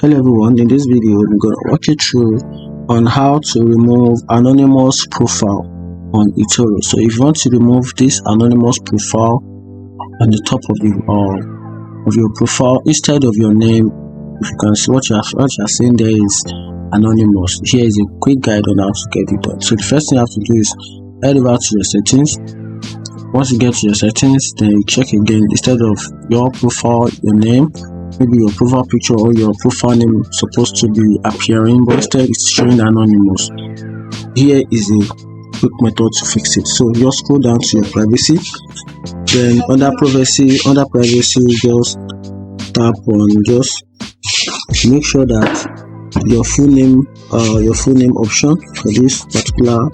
Hello everyone, in this video I'm going to walk you through on how to remove anonymous profile on eToro. So if you want to remove this anonymous profile on the top of your profile instead of your name, if you can see what you are seeing there is anonymous. Here is a quick guide on how to get it done. So the first thing you have to do is head over to your settings. Once you get to your settings, then you check again, instead of your profile, your name, maybe your profile picture or your profile name is supposed to be appearing, but instead it's showing anonymous. Here is a quick method to fix it. So just scroll down to your privacy, then under privacy, just tap on, just make sure that your full name option for this particular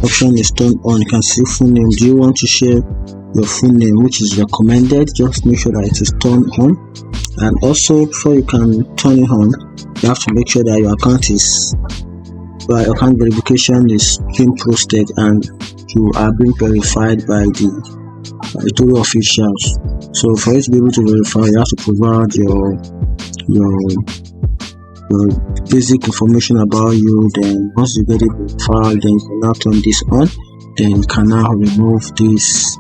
option is turned on. You can see full name. Do you want to share your full name, which is recommended? Just make sure that it is turned on. And also, before you can turn it on, you have to make sure that your account verification is being posted and you are being verified by the eToro officials. So for you to be able to verify, you have to provide your basic information about you. Then once you get it verified, then you can now turn this on. Then you can now remove this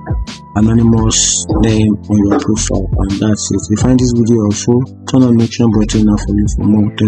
anonymous name on your profile, and that's it. If you find this video helpful, turn on the notification button now for me for more. Thank you.